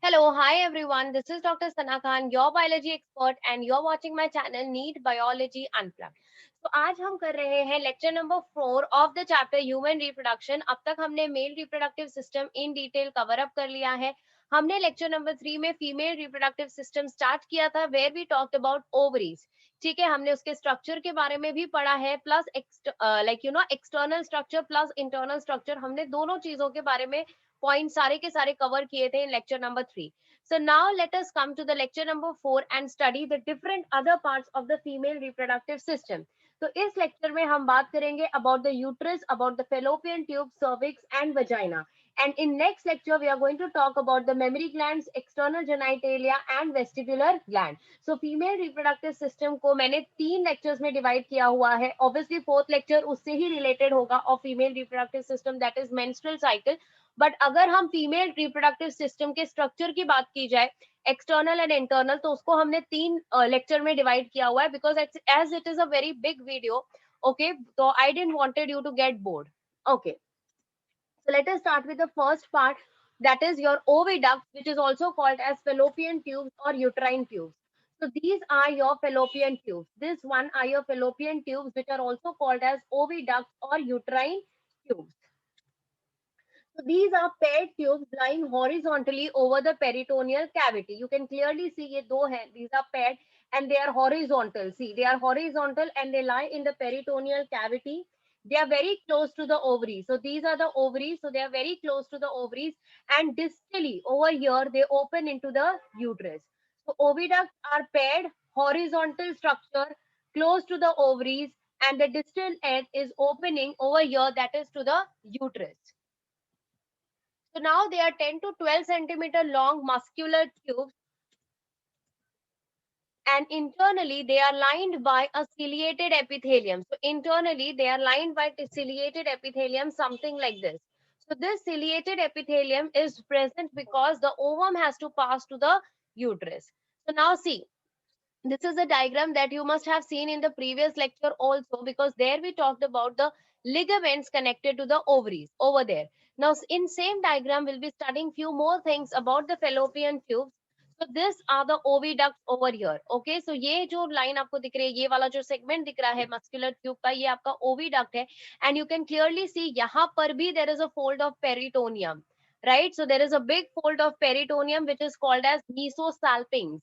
Hello, hi everyone. This is Dr. Sana Khan, your biology expert, and you're watching my channel Neat Biology Unplugged. तो आज हम कर रहे हैं lecture number 4 of the chapter human reproduction. अब तक हमने male reproductive system in detail cover up कर लिया है. हमने लेक्चर नंबर 3 में फीमेल रिप्रोडक्टिव सिस्टम स्टार्ट किया था, where we talked about ovaries. ठीक है, हमने उसके स्ट्रक्चर के बारे में भी पढ़ा है, plus external structure plus internal structure. हमने दोनों चीजों के बारे में पॉइंट सारे के सारे कवर किए थे इन lecture number 3. So now let us come to the lecture number 4 and study the different other parts of the female reproductive system. तो इस लेक्चर में हम बात करेंगे about the uterus, about the fallopian tube, cervix and vagina. And in next lecture, we are going to talk about the mammary glands, external genitalia and vestibular gland. So female reproductive system को मैंने 3 lectures में divide किया हुआ है. Obviously fourth lecture उससे ही related होगा of female reproductive system, that is menstrual cycle. But अगर हम फीमेल रिप्रोडक्टिव सिस्टम के स्ट्रक्चर की बात की जाए, एक्सटर्नल एंड इंटरनल, तो उसको हमने 3 लेक्चर में डिवाइड किया हुआ है, because as it is a very big video. Okay, तो I didn't wanted you to get bored. Okay, so let us start with the first part, that is your oviduct, which is also called as fallopian tubes or uterine tubes. So these are your fallopian tubes. This one are your fallopian tubes, which are also called as oviducts or uterine tubes. So these are paired tubes lying horizontally over the peritoneal cavity. You can clearly see ये दो हैं. These are paired and they are horizontal. See, they are horizontal and they lie in the peritoneal cavity. They are very close to the ovaries. So these are the ovaries. So they are very close to the ovaries. And distally over here, they open into the uterus. So oviducts are paired, horizontal structure, close to the ovaries, and the distal end is opening over here, that is to the uterus. So now they are 10 to 12 centimeter long muscular tubes, and internally they are lined by a ciliated epithelium. So internally they are lined by ciliated epithelium, something like this. So this ciliated epithelium is present because the ovum has to pass to the uterus. So now see, this is a diagram that you must have seen in the previous lecture also, because there we talked about the ligaments connected to the ovaries over there. Now in same diagram we'll be studying few more things about the fallopian tubes. So this are the oviducts over here. Okay, so ये जो line आपको दिख रही है, ये वाला जो segment दिख रहा है muscular tube का, ये आपका oviduct है. And you can clearly see यहाँ पर भी there is a fold of peritoneum, right? So there is a big fold of peritoneum which is called as mesosalpinx.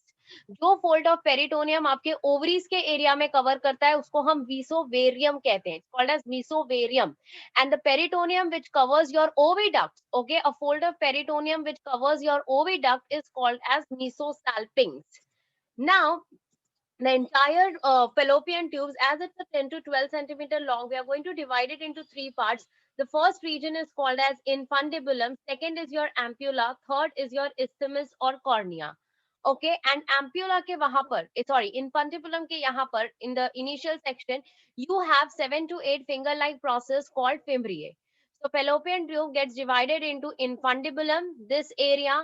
जो फोल्ड ऑफ पेरिटोनियम आपके ovaries के एरिया में cover करता है, उसको हम वीसोवेरियम कहते हैं. Called as mesovarium. And the peritoneum which covers your oviduct, okay, a fold of peritoneum which covers your oviduct is called as mesosalpinx. Now the entire fallopian tubes, as it's a 10 to 12 centimeter long, we are going to divide it into 3 parts. The first region is called as infundibulum, second is your ampulla, third is your isthmus or cornea. Okay, and ampulla के वहां पर, sorry, infundibulum के यहाँ पर, in the initial section you have 7 to 8 finger like process called fimbriae. So fallopian tube gets divided into infundibulum, this area,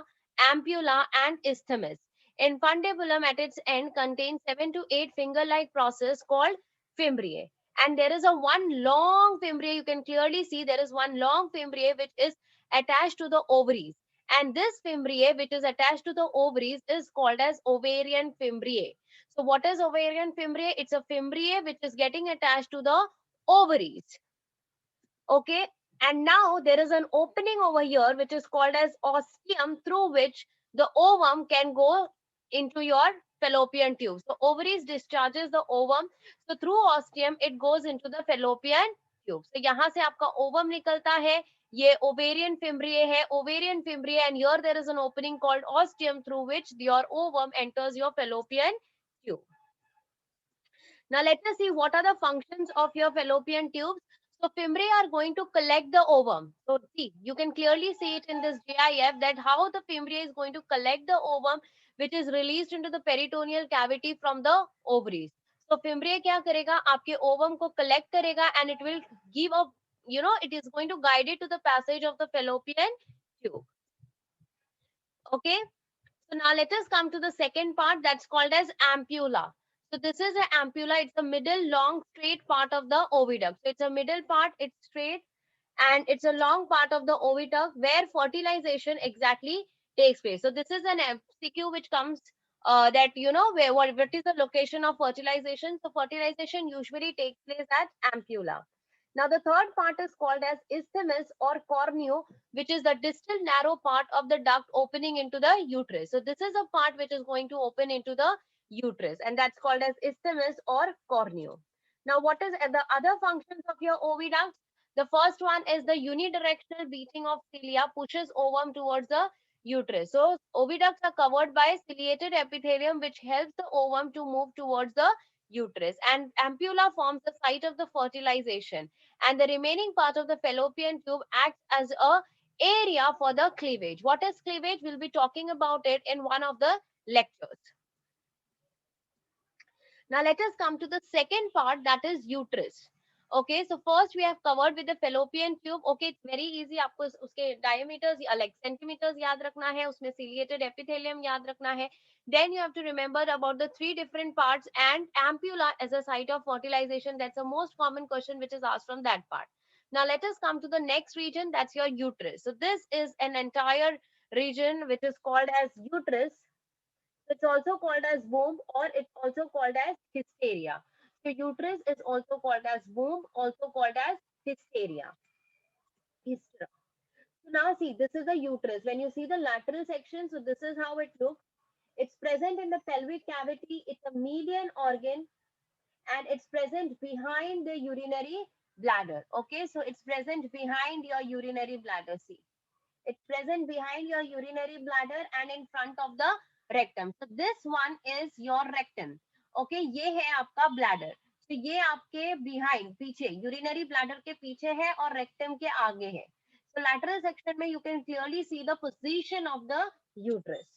ampulla and isthmus. Infundibulum at its end contains 7 to 8 finger-like process called fimbriae. And there is a one long fimbriae. You can clearly see there is one long fimbriae which is attached to the ovaries. And this fimbriae which is attached to the ovaries is called as ovarian fimbriae. So what is ovarian fimbriae? It's a fimbriae which is getting attached to the ovaries. Okay. And now there is an opening over here which is called as ostium, through which the ovum can go into your fallopian tube. So ovaries discharges the ovum. So through ostium it goes into the fallopian tube. So यहाँ से आपका ovum निकलता है, ये ovarian fimbriae है, ovarian fimbriae, and here there is an opening called ostium through which your ovum enters your fallopian tube. Now let us see what are the functions of your fallopian tubes. So fimbriae are going to collect the ovum. So see, you can clearly see it in this GIF that how the fimbriae is going to collect the ovum which is released into the peritoneal cavity from the ovaries. So fimbriae क्या करेगा, आपके ovum को collect करेगा and it will give a, it is going to guide it to the passage of the fallopian tube. Okay. So now let us come to the second part, that's called as ampulla. So this is an ampulla. It's a middle long straight part of the oviduct. So it's a middle part, it's straight, and it's a long part of the oviduct where fertilization exactly takes place. So this is an MCQ which comes that what is the location of fertilization. So fertilization usually takes place at ampulla. Now the third part is called as isthmus or corneo, which is the distal narrow part of the duct opening into the uterus. So this is a part which is going to open into the uterus, and that's called as isthmus or corneo. Now what is the other functions of your oviduct? The first one is the unidirectional beating of cilia pushes ovum towards the uterus. So oviducts are covered by ciliated epithelium which helps the ovum to move towards the uterus, and ampulla forms the site of the fertilization, and the remaining part of the fallopian tube acts as a area for the cleavage. What is cleavage? We'll be talking about it in one of the lectures. Now let us come to the second part, that is uterus. Okay, so first we have covered with the fallopian tube. Okay, it's very easy. आपको उसके diameters like centimeters याद रखना है, उसमें ciliated epithelium याद रखना है. Then you have to remember about the three different parts and ampulla as a site of fertilization. That's the most common question which is asked from that part. Now let us come to the next region, that's your uterus. So this is an entire region which is called as uterus. It's also called as womb, or it's also called as hysteria. So uterus is also called as womb, also called as hysteria. Hystra. So now see, this is the uterus. When you see the lateral section, so this is how it looks. It's present in the pelvic cavity. It's a median organ, and it's present behind the urinary bladder. Okay, so it's present behind your urinary bladder. See, it's present behind your urinary bladder and in front of the rectum. So this one is your rectum. Okay, ये है आपका bladder. So ये आपके behind, पीछे, urinary bladder के पीछे है और rectum के आगे है. So lateral section में you can clearly see the position of the uterus.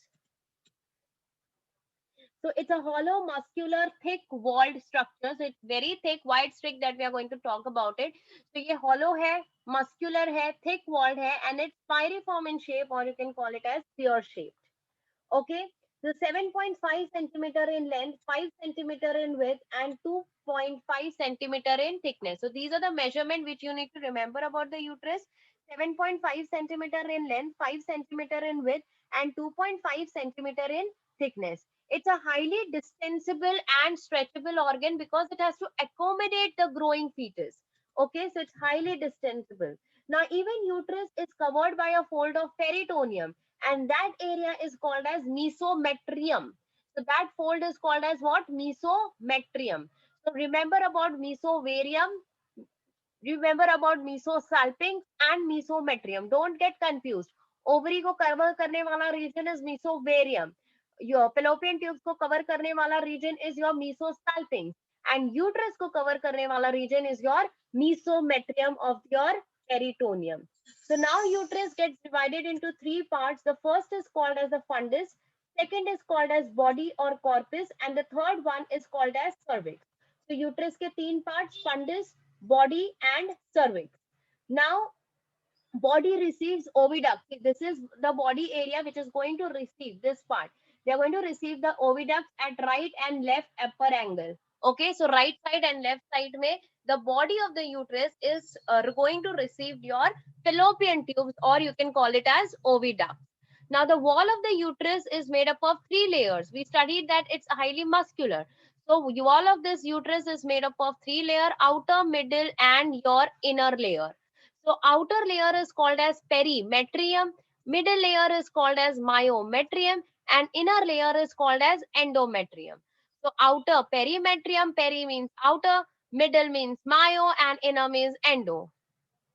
So it's a hollow, muscular, thick-walled structure. So it's very thick, wide strict that we are going to talk about it. So ये hollow है, muscular है, thick-walled है, and it's pyriform in shape, or you can call it as pear-shaped. Okay. So 7.5 centimeter in length, 5 centimeter in width, and 2.5 centimeter in thickness. So these are the measurement which you need to remember about the uterus. 7.5 centimeter in length, 5 centimeter in width, and 2.5 centimeter in thickness. It's a highly distensible and stretchable organ because it has to accommodate the growing fetus. Okay, so it's highly distensible. Now, even uterus is covered by a fold of peritoneum, and that area is called as mesometrium. So that fold is called as what? Mesometrium. So remember about mesovarium, remember about mesosalpinx and mesometrium. Don't get confused. Ovary को cover करने वाला region is mesotherium. Your fallopian tubes को cover करने वाला region is your mesosalpinx, and uterus को cover करने वाला region is your mesometrium of your peritoneum. So now uterus gets divided into three parts. The first is called as the fundus, second is called as body or corpus, and the third one is called as cervix. So uterus के तीन parts, fundus, body and cervix. Now body receives oviduct. This is the body area which is going to receive this part. They are going to receive the oviduct at right and left upper angle. Okay, so right side and left side may the body of the uterus is going to receive your fallopian tubes, or you can call it as oviduct. Now the wall of the uterus is made up of three layers. We studied that it's highly muscular. So wall of this uterus is made up of three layers: outer, middle and your inner layer. So outer layer is called as perimetrium, middle layer is called as myometrium, and inner layer is called as endometrium. So outer perimetrium, peri means outer, middle means myo, and inner means endo.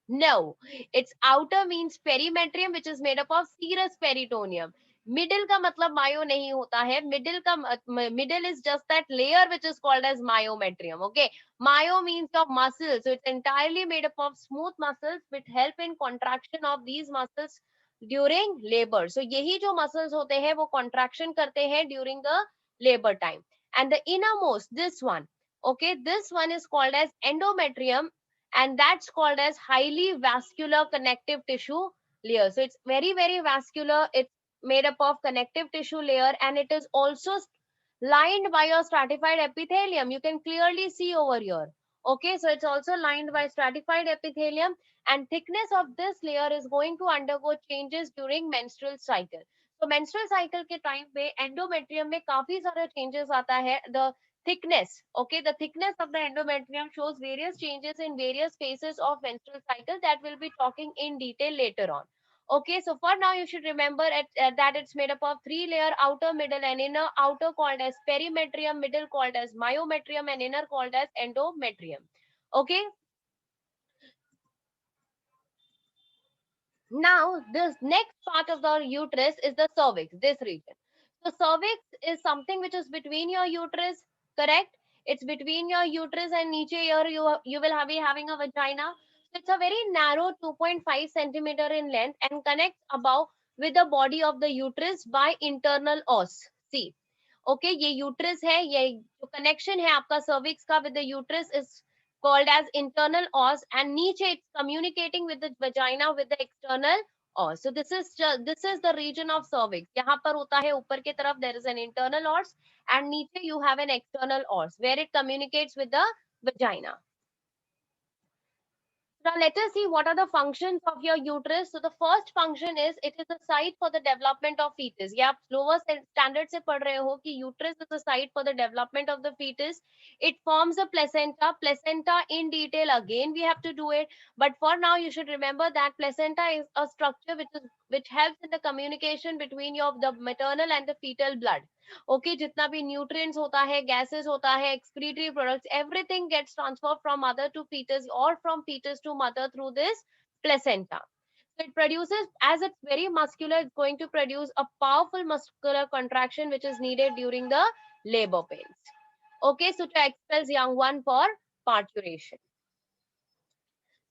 No, its outer means perimetrium, which is made up of serous peritoneum. Middle का मतलब मायो नहीं होता है. Middle is just that layer which is called as myometrium. Okay, myo means of muscles, so it's entirely made up of smooth muscles which help in contraction of these muscles during labor. So यही जो muscles होते हैं वो contraction करते हैं during the labor time. And the innermost, this one, okay, this one is called as endometrium, and that's called as highly vascular connective tissue layer. So it's very, very vascular. It's made up of connective tissue layer, and it is also lined by a stratified epithelium. You can clearly see over here. Okay, so it's also lined by stratified epithelium, and thickness of this layer is going to undergo changes during menstrual cycle. तो menstrual cycle के time पे endometrium में काफी सारा changes आता है. The thickness, okay, the thickness of the endometrium shows various changes in various phases of menstrual cycle that we'll be talking in detail later on. Okay, so for now you should remember that it's made up of three layer: outer, middle and inner. Outer called as perimetrium, middle called as myometrium and inner called as endometrium. Okay, now this next part of the uterus is the cervix, this region. So cervix is something which is between your uterus, correct? It's between your uterus and niche here you will be having a vagina. So it's a very narrow 2.5 centimeter in length and connects above with the body of the uterus by internal os. See, okay, ये uterus है, ये जो connection है आपका cervix का with the uterus is called as internal os, and niche it's communicating with the vagina with the external os. So this is the region of cervix. यहाँ पर होता है ऊपर की तरफ there is an internal os and niche you have an external os where it communicates with the vagina. Now let us see what are the functions of your uterus. So the first function is it is a site for the development of fetus. ये आप lower standard से पढ़ रहे हो कि uterus is a site for the development of the fetus. It forms a placenta. Placenta in detail again we have to do it. But for now you should remember that placenta is a structure which helps in the communication between the maternal and the fetal blood. Okay, जितना भी nutrients होता है, gases होता है, excretory products, everything gets transferred from mother to fetus or from fetus to mother through this placenta. So it produces, as it's very muscular, it's going to produce a powerful muscular contraction which is needed during the labor pains. Okay, so to expel young one for parturition.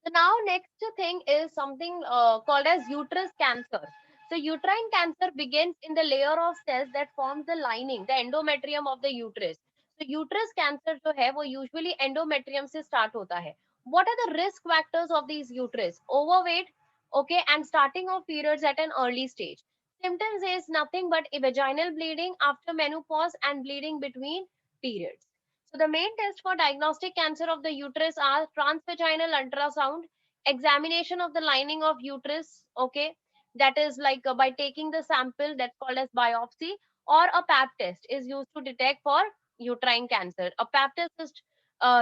So now next thing is something called as uterus cancer. So uterine cancer begins in the layer of cells that forms the lining, the endometrium of the uterus. So uterus cancer जो है वो usually endometrium से start होता है. What are the risk factors of these uterus? Overweight, okay, and starting of periods at an early stage. Symptoms is nothing but a vaginal bleeding after menopause and bleeding between periods. So the main test for diagnostic cancer of the uterus are transvaginal ultrasound, examination of the lining of uterus, okay, that is like by taking the sample that's called as biopsy, or a pap test is used to detect for uterine cancer. A pap test is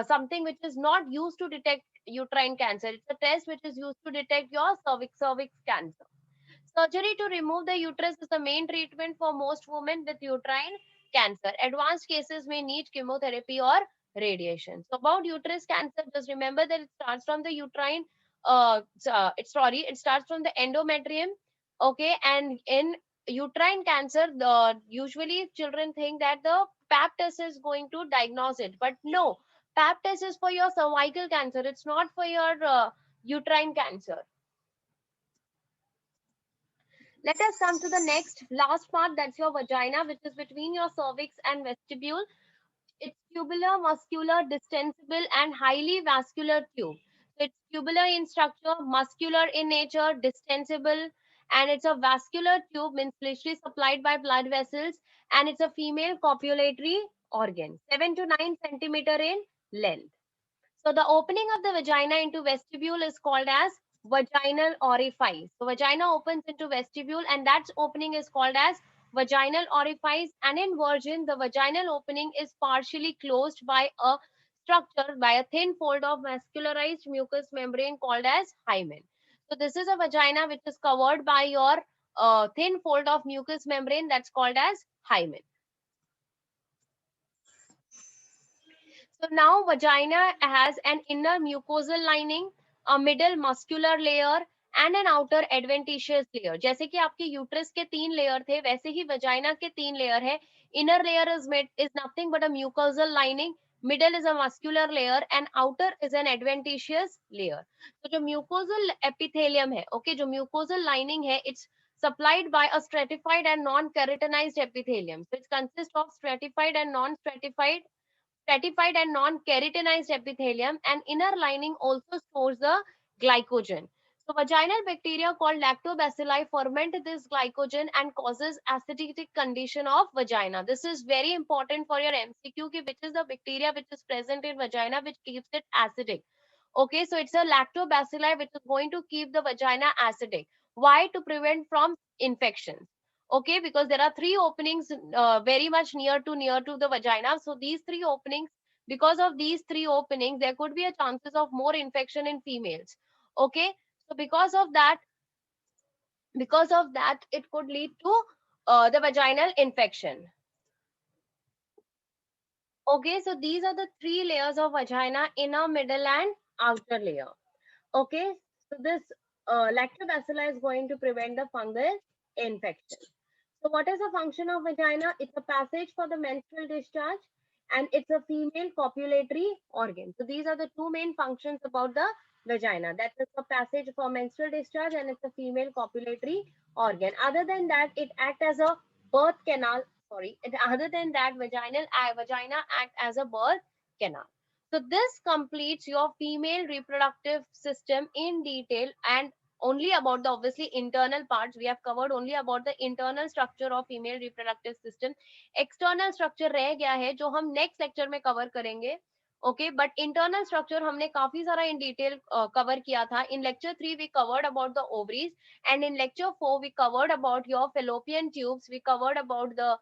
something which is not used to detect uterine cancer. It's a test which is used to detect your cervix cancer. Surgery to remove the uterus is the main treatment for most women with uterine cancer. Advanced cases may need chemotherapy or radiation. So about uterus cancer, just remember that it starts from the uterine, it starts from the endometrium, okay, and in uterine cancer, usually children think that the pap test is going to diagnose it, but no, pap test is for your cervical cancer. It's not for your uterine cancer. Let us come to the next last part, that's your vagina, which is between your cervix and vestibule. It's tubular, muscular, distensible, and highly vascular tube. So it's tubular in structure, muscular in nature, distensible, and it's a vascular tube, means literally supplied by blood vessels, and it's a female copulatory organ, 7 to 9 centimeter in length. So the opening of the vagina into vestibule is called as vaginal orifice. So vagina opens into vestibule and that opening is called as vaginal orifice, and in virgin the vaginal opening is partially closed by a structure, by a thin fold of vascularized mucous membrane called as hymen. So this is a vagina which is covered by your thin fold of mucous membrane that's called as hymen. So now vagina has an inner mucosal lining, a middle muscular layer and an outer adventitious layer. जैसे कि आपके uterus के 3 layer थे, वैसे ही vagina के 3 layer है. Inner layer is nothing but a mucosal lining, middle is a muscular layer and outer is an adventitious layer. तो जो mucosal epithelium है, okay, जो mucosal lining है, it's supplied by a stratified and non-keratinized epithelium. So it consists of stratified and stratified and non-keratinized epithelium, and inner lining also stores the glycogen. So vaginal bacteria called lactobacilli ferment this glycogen and causes acidic condition of vagina. This is very important for your MCQ, which is the bacteria which is present in vagina which keeps it acidic. Okay, so it's a lactobacilli which is going to keep the vagina acidic. Why? To prevent from infections. Okay, because there are three openings very much near to the vagina. So these three openings, because of these three openings, there could be a chances of more infection in females. Okay, so because of that, it could lead to the vaginal infection. Okay, so these are the three layers of vagina: inner, middle, and outer layer. Okay, so this lactobacilli is going to prevent the fungal infection. So what is the function of vagina? It's a passage for the menstrual discharge, and it's a female copulatory organ. So these are the two main functions about the vagina. That is a passage for menstrual discharge, and it's a female copulatory organ. Other than that, it acts as a birth canal. Sorry, other than that, vagina act as a birth canal. So this completes your female reproductive system in detail, and only about the obviously internal parts. We have covered only about the internal structure of female reproductive system. External structure रह गया है जो हम next lecture में cover करेंगे. Okay, but internal structure हमने काफी सारा in detail cover किया था. In lecture 3 we covered about the ovaries, and in lecture 4 we covered about your fallopian tubes. We covered about the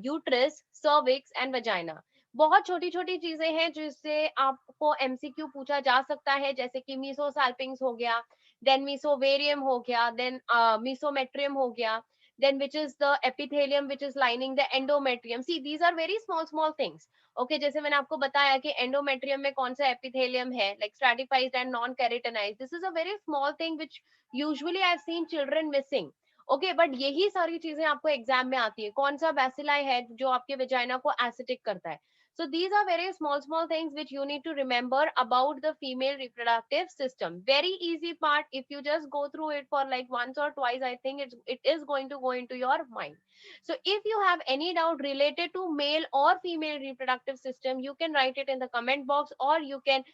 uterus, cervix and vagina. बहुत छोटी छोटी चीजें हैं जिससे आपको एमसीक्यू पूछा जा सकता है, जैसे कि मीसोसाल्पिंग्स हो गया, then mesovarium हो गया, then mesometrium हो गया, then which is the epithelium which is lining the endometrium. See, these are very small things. Okay, जैसे मैंने आपको बताया कि endometrium में कौन सा epithelium है, like stratified and non keratinized. This is a very small thing which usually I've seen children missing. Okay, but यही सारी चीजें आपको एग्जाम में आती है. कौन सा बैसिलाई है जो आपके वेजाइना को एसिडिक करता है. So these are very small things which you need to remember about the female reproductive system. Very easy part. If you just go through it for like once or twice, I think it is going to go into your mind. So if you have any doubt related to male or female reproductive system, you can write it in the comment box, or you can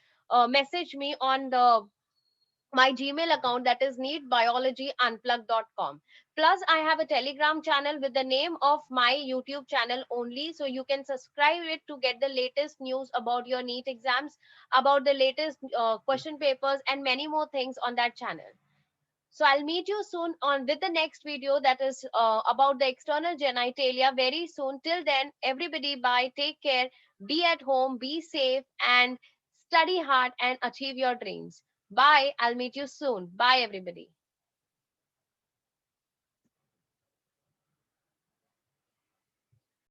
message me on the my Gmail account, that is neatbiologyunplugged.com. Plus, I have a Telegram channel with the name of my YouTube channel only. So you can subscribe it to get the latest news about your NEET exams, about the latest question papers, and many more things on that channel. So I'll meet you soon on with the next video, that is about the external genitalia very soon. Till then, everybody, bye. Take care. Be at home. Be safe and study hard and achieve your dreams. Bye. I'll meet you soon. Bye, everybody.